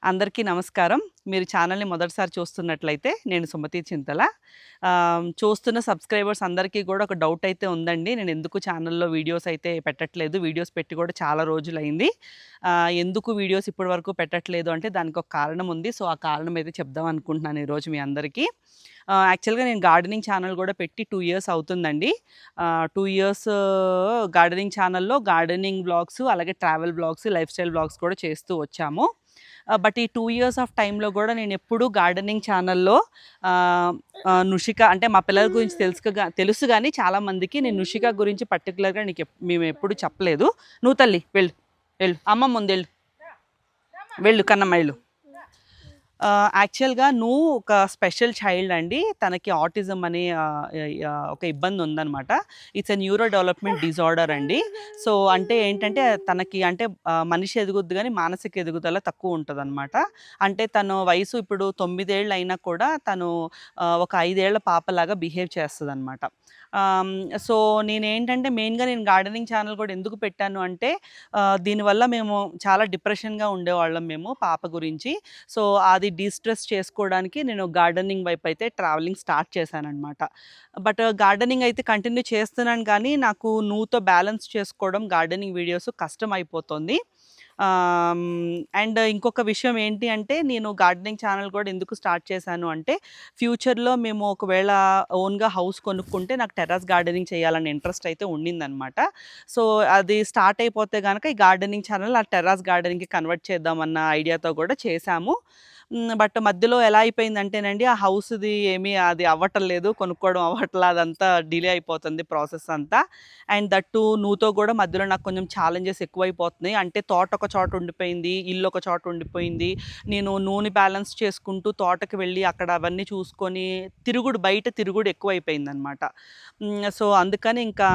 అందరికీ నమస్కారం. మీరు ఛానల్‌ని మొదటిసారి చూస్తున్నట్లయితే నేను సుమతి చింతల. చూస్తున్న సబ్‌స్క్రైబర్స్ అందరికీ కూడా ఒక డౌట్ అయితే ఉందండి. నేను ఎందుకు ఛానల్‌లో వీడియోస్ అయితే పెట్టట్లేదు. వీడియోస్ పెట్టి కూడా చాలా రోజులైంది. ఎందుకు వీడియోస్ ఇప్పటి వరకు పెట్టట్లేదు అంటే దానికి ఒక కారణం ఉంది. సో, ఆ కారణం అయితే చెప్దాం అనుకుంటున్నాను ఈరోజు మీ అందరికీ. యాక్చువల్‌గా నేను గార్డెనింగ్ ఛానల్ కూడా పెట్టి 2 ఇయర్స్ అవుతుందండి. 2 ఇయర్స్ గార్డెనింగ్ ఛానల్‌లో గార్డెనింగ్ వ్లాగ్స్, అలాగే travel vlogs, life style vlogs కూడా చేస్తూ వచ్చాము. బట్ ఈ 2 ఇయర్స్ ఆఫ్ టైమ్‌లో గూడా నేనెప్పుడూ గార్డెనింగ్ ఛానల్‌లో ఆహ్, నుషిక అంటే మా పిల్లల గురించి తెలుసు గానీ చాలా మందికి నేను నుషిక గురించి పర్టిక్యులర్‌గా మేమెప్పుడు చెప్పలేదు. "నువ్వు తల్లి వెళ్ళు, వెళ్ళు. అమ్మమ్మ ముందెళ్ళు. వెళ్ళు కన్నమ్మ ఎళ్ళు." యాక్చువల్‌గా నువ్వు ఒక స్పెషల్ చైల్డ్ అండి. తనకి ఆటిజం అనే ఒక ఇబ్బంది ఉందనమాట. It's a neuro development disorder అండి. సో, అంటే ఏంటంటే తనకి అంటే మనిషి ఎదుగుద్ది గానీ మానసిక ఎదుగుదల తక్కువ ఉంటదనమాట. అంటే తను వయసు ఇప్పుడు 9 ఏళ్ళు అయినా కూడా తను ఒక 5 ఏళ్ల పాపలాగా బిహేవ్ చేస్తదనమాట. ఆహ్, సో, నేను గార్డెనింగ్ ఛానల్ కూడా ఎందుకు పెట్టాను అంటే దీనివల్ల మేము చాలా డిప్రెషన్‌గా ఉండేవాళ్ళం మేము పాప గురించి. సో, అది డీస్ట్రెస్ చేసుకోవడానికి నేను గార్డెనింగ్ వైపయితే ట్రావెలింగ్ స్టార్ట్ చేశాననమాట. బట్ గార్డెనింగ్ అయితే కంటిన్యూ చేస్తున్నాను కానీ, నాకు నువ్వుతో బ్యాలెన్స్ చేసుకోవడం గార్డెనింగ్ వీడియోస్ కష్టమైపోతుంది. అండ్ ఇంకొక విషయం ఏంటి అంటే, నేను గార్డెనింగ్ ఛానల్ కూడా ఎందుకు స్టార్ట్ చేశాను అంటే, ఫ్యూచర్‌లో మేము ఒకవేళ ఓన్‌గా హౌస్ కొనుక్కుంటే నాకు టెర్రస్ గార్డెనింగ్ చేయాలనే ఇంట్రెస్ట్ అయితే ఉండిందనమాట. సో, అది స్టార్ట్ అయిపోతే గనక ఈ గార్డెనింగ్ ఛానల్ ఆ టెర్రస్ గార్డెనింగ్‌కి కన్వర్ట్ చేద్దామన్న ఐడియాతో కూడా చేశాము. బట్ మధ్యలో ఎలా అయిపోయిందంటేనండి, ఆ హౌస్‌ది ఏమీ అది అవ్వటం లేదు. కొనుక్కోవడం అవ్వట్లా. అదంతా డిలే అయిపోతుంది ప్రాసెస్ అంతా. అండ్ దట్ టూ నువ్వుతో గూడా మధ్యలో నాకు కొంచెం ఛాలెంజెస్ ఎక్కువైపోతున్నాయి. అంటే తోట ఒక చోట ఉండిపోయింది. ఇల్లు ఒక చోట ఉండిపోయింది. నేను నూనె బ్యాలెన్స్ చేసుకుంటూ తోటకి వెళ్ళి అక్కడ అవన్నీ చూసుకొని బయట తిరుగుడు ఎక్కువైపోయిందనమాట. సో, అందుకని ఇంకా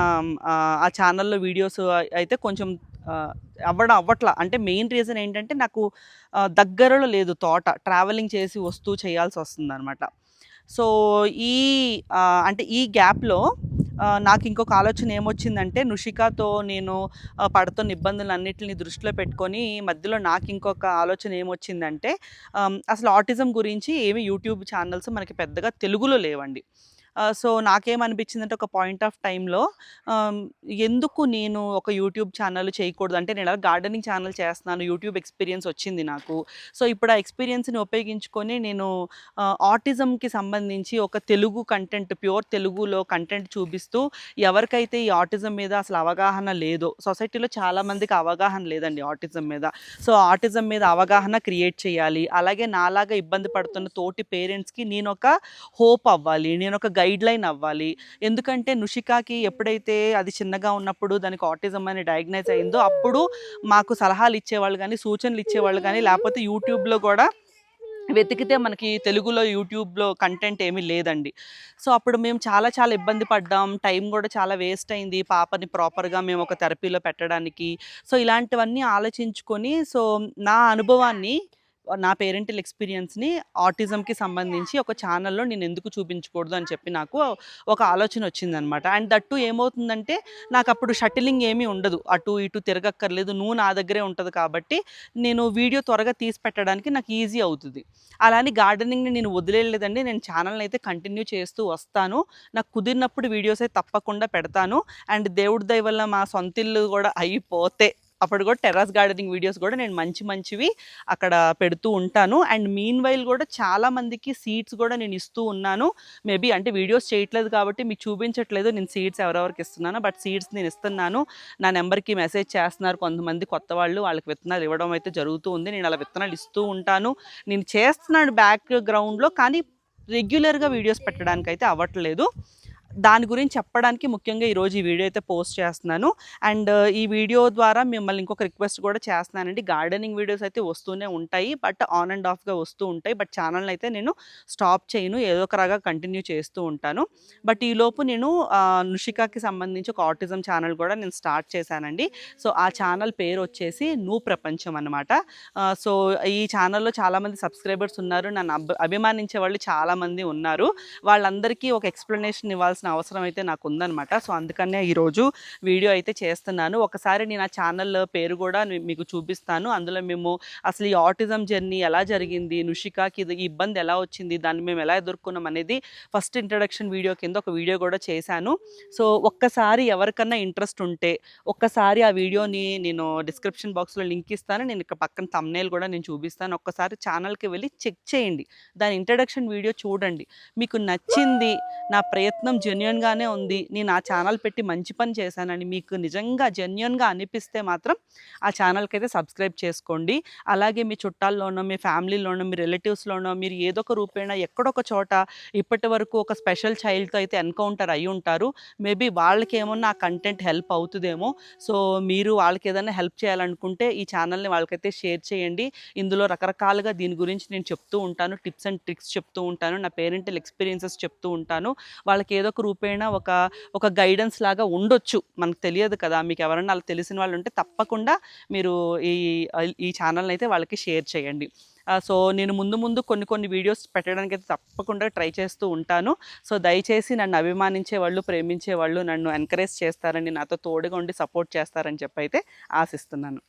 ఆ ఛానల్‌లో వీడియోస్ అయితే కొంచెం ఆహ్, అవ్వట్లా. అంటే మెయిన్ రీజన్ ఏంటంటే నాకు దగ్గరలో లేదు తోట. ట్రావెలింగ్ చేసి వస్తూ చేయాల్సొస్తుందనమాట. సో, ఈ అంటే ఈ గ్యాప్‌లో నాకింకొక ఆలోచన ఏమొచ్చిందంటే, నుషికాతో నేను పడుతున్న ఇబ్బందులన్నిటిని దృష్టిలో పెట్టుకొని, మధ్యలో నాకింకొక ఆలోచన ఏమొచ్చిందంటే, అసలు ఆటిజం గురించి ఏమి యూట్యూబ్ ఛానల్స్ మనకి పెద్దగా తెలుగులో లేవండి. సో, నాకేమనిపించిందంటే ఒక పాయింట్ ఆఫ్ టైమ్‌లో ఆహ్, ఎందుకు నేను ఒక యూట్యూబ్ ఛానల్ చేయకూడదు? అంటే నేను గార్డెనింగ్ ఛానల్ చేస్తున్నాను. యూట్యూబ్ ఎక్స్‌పీరియన్స్ వచ్చింది నాకు. సో, ఇప్పుడు ఆ ఎక్స్‌పీరియన్స్‌ని ఉపయోగించుకొని నేను ఆటిజంకి సంబంధించి ఒక తెలుగు కంటెంట్, ప్యూర్ తెలుగులో కంటెంట్ చూపిస్తూ ఎవరికైతే ఈ ఆటిజం మీద అసలు అవగాహన లేదో, సొసైటీలో చాలా మందికి అవగాహన లేదండి ఆటిజం మీద. సో, ఆటిజం మీద అవగాహన క్రియేట్ చేయాలి. అలాగే నాలాగా ఇబ్బంది పడుతున్న తోటి పేరెంట్స్‌కి నేనొక హోప్ అవ్వాలి. నేనొక గైడ్‌లైన్ అవ్వాలి. ఎందుకంటే నుషికాకి ఎప్పుడైతే అది చిన్నగా ఉన్నప్పుడు దానికి ఆటిజం అని డయాగ్నైజ్ అయిందో అప్పుడు మాకు సలహాలు ఇచ్చేవాళ్ళు గానీ, సూచనలు ఇచ్చేవాళ్ళు గానీ, లేపోతే యూట్యూబ్‌లో గూడా వెతికితే మనకి తెలుగులో యూట్యూబ్‌లో కంటెంట్ ఏమీ లేదండి. సో, అప్పుడు మేము చాలా చాలా ఇబ్బంది పడ్డాం. టైం గూడా చాలా వేస్ట్ అయింది. పాపని ప్రాపర్‌గా మేము ఒక థెరపీలో పెట్టడానికి. సో, ఇలాంటివన్నీ ఆలోచించుకొని నా అనుభవాన్ని నా పేరెంటల్ ఎక్స్‌పీరియన్స్‌ని ఆటిజంకి సంబంధించి ఒక ఛానెల్‌లో నేనెందుకు చూపించకూడదు అని చెప్పి నాకు ఒక ఆలోచనొచ్చిందనమాట. అండ్ దట్ టూ ఏమవుతుందంటే నాకప్పుడు షటిలింగ్ ఏమీ ఉండదు. అటు ఇటు తిరగక్కర్లేదు. నువ్వు నా దగ్గరే ఉంటది కాబట్టి నేను వీడియో త్వరగా తీసి పెట్టడానికి నాకు ఈజీ అవుతది. అలా అని గార్డెనింగ్‌ని నేను వదిలేయలేదండి. నేను ఛానెల్‌నయితే కంటిన్యూ చేస్తూ వస్తాను. నాకు కుదిరినప్పుడు వీడియోస్ అయితే తప్పకుండా పెడతాను. అండ్ దేవుడి దయ వల్ల మా సొంతిల్లు గూడా అయిపోతే అప్పుడు గూడా టెర్రస్ గార్డెనింగ్ వీడియోస్ గూడా నేను మంచివి అక్కడ పెడుతూ ఉంటాను. అండ్ మీన్ వైల్ గూడా చాలా మందికి సీడ్స్ గూడా నేను ఇస్తూ ఉన్నాను. మేబీ అంటే వీడియోస్ చేయట్లేదు కాబట్టి మీకు చూపించట్లేదు నేను సీడ్స్ ఎవరెవరికి ఇస్తున్నానో. బట్ సీడ్స్ నేను ఇస్తున్నాను. నా నంబర్‌కి మెసేజ్ చేస్తున్నారు కొంతమంది కొత్త వాళ్ళు. వాళ్ళకి విత్తనాలు ఇవ్వడం అయితే జరుగుతూ ఉంది. నేను అలా విత్తనాలు ఇస్తూ ఉంటాను. నేను చేస్తున్నాను బ్యాక్‌గ్రౌండ్‌లో. కానీ రెగ్యులర్‌గా వీడియోస్ పెట్టడానికైతే అవ్వట్లేదు. దాని గురించి చెప్పడానికి ముఖ్యంగా ఈరోజు ఈ వీడియో అయితే పోస్ట్ చేస్తున్నాను. అండ్ ఈ వీడియో ద్వారా మిమ్మల్ని ఇంకొక రిక్వెస్ట్ కూడా చేస్తున్నానండి. గార్డెనింగ్ వీడియోస్ అయితే వస్తూనే ఉంటాయి. బట్ ఆన్ అండ్ ఆఫ్‌గా వస్తూ ఉంటాయి. బట్ ఛానెల్‌ని అయితే నేను స్టాప్ చేయను. ఏదో ఒక రకంగా కంటిన్యూ చేస్తూ ఉంటాను. బట్ ఈలోపు నేను నుషికాకి సంబంధించి ఒక ఆటిజం ఛానెల్ కూడా నేను స్టార్ట్ చేశానండి. సో, ఆ ఛానెల్ పేరొచ్చేసి నువ్వు ప్రపంచం అనమాట. సో, ఈ ఛానెల్‌లో చాలామంది సబ్స్క్రైబర్స్ ఉన్నారు. నన్ను అభిమానించే వాళ్ళు చాలామంది ఉన్నారు. వాళ్ళందరికీ ఒక ఎక్స్‌ప్లనేషన్ ఇవ్వాల్సిన చెప్పాల్సిన అవసరం అయితే నాకు ఉందనమాట. సో అందుకనే ఈరోజు వీడియో అయితే చేస్తున్నాను. ఒకసారి నేను ఆ ఛానల్ పేరు కూడా మీకు చూపిస్తాను. అందులో మేము అసలు ఈ ఆటిజం జర్నీ ఎలా జరిగింది, నుషికాకి ఇది ఈ ఇబ్బంది ఎలా వచ్చింది, దాన్ని మేము ఎలా ఎదుర్కొన్నాం అనేది ఫస్ట్ ఇంట్రడక్షన్ వీడియో కింద ఒక వీడియో కూడా చేశాను. సో ఒక్కసారి ఎవరికన్నా ఇంట్రెస్ట్ ఉంటే ఒక్కసారి ఆ వీడియోని నేను డిస్క్రిప్షన్ బాక్స్లో లింక్ ఇస్తాను. నేను ఇక్కడ పక్కన థంబ్నెయిల్ కూడా నేను చూపిస్తాను. ఒక్కసారి ఛానల్కి వెళ్ళి చెక్ చేయండి, దాని ఇంట్రడక్షన్ వీడియో చూడండి. మీకు నచ్చింది, నా ప్రయత్నం జెన్యూన్గానే ఉంది, నేను ఆ ఛానల్ పెట్టి మంచి పని చేశానని మీకు నిజంగా జెన్యూన్గా అనిపిస్తే మాత్రం ఆ ఛానల్కి అయితే సబ్స్క్రైబ్ చేసుకోండి. అలాగే మీ చుట్టాల్లోనో, మీ ఫ్యామిలీలోనో, మీ రిలేటివ్స్లోనో మీరు ఏదో ఒక రూపేణ ఎక్కడొక చోట ఇప్పటి వరకు ఒక స్పెషల్ చైల్డ్తో అయితే ఎన్కౌంటర్ అయ్యి ఉంటారు. మేబీ వాళ్ళకి ఏమన్నా ఆ కంటెంట్ హెల్ప్ అవుతుందేమో. సో మీరు వాళ్ళకి ఏదైనా హెల్ప్ చేయాలనుకుంటే ఈ ఛానల్ని వాళ్ళకైతే షేర్ చేయండి. ఇందులో రకరకాలుగా దీని గురించి నేను చెప్తూ ఉంటాను, టిప్స్ అండ్ ట్రిక్స్ చెప్తూ ఉంటాను, నా పేరెంటల్ ఎక్స్పీరియన్సెస్ చెప్తూ ఉంటాను. వాళ్ళకి ఏదో ఒక రూపేణ ఒక గైడెన్స్ లాగా ఉండొచ్చు, మనకు తెలియదు కదా. మీకు ఎవరన్నా అలా తెలిసిన వాళ్ళు ఉంటే తప్పకుండా మీరు ఈ ఈ ఛానల్ని అయితే వాళ్ళకి షేర్ చేయండి. సో నేను ముందు కొన్ని వీడియోస్ పెట్టడానికి అయితే తప్పకుండా ట్రై చేస్తూ ఉంటాను. సో దయచేసి నన్ను అభిమానించే వాళ్ళు, ప్రేమించే వాళ్ళు నన్ను ఎంకరేజ్ చేస్తారని, నాతో తోడుగా ఉండి సపోర్ట్ చేస్తారని చెప్పి అయితే ఆశిస్తున్నాను.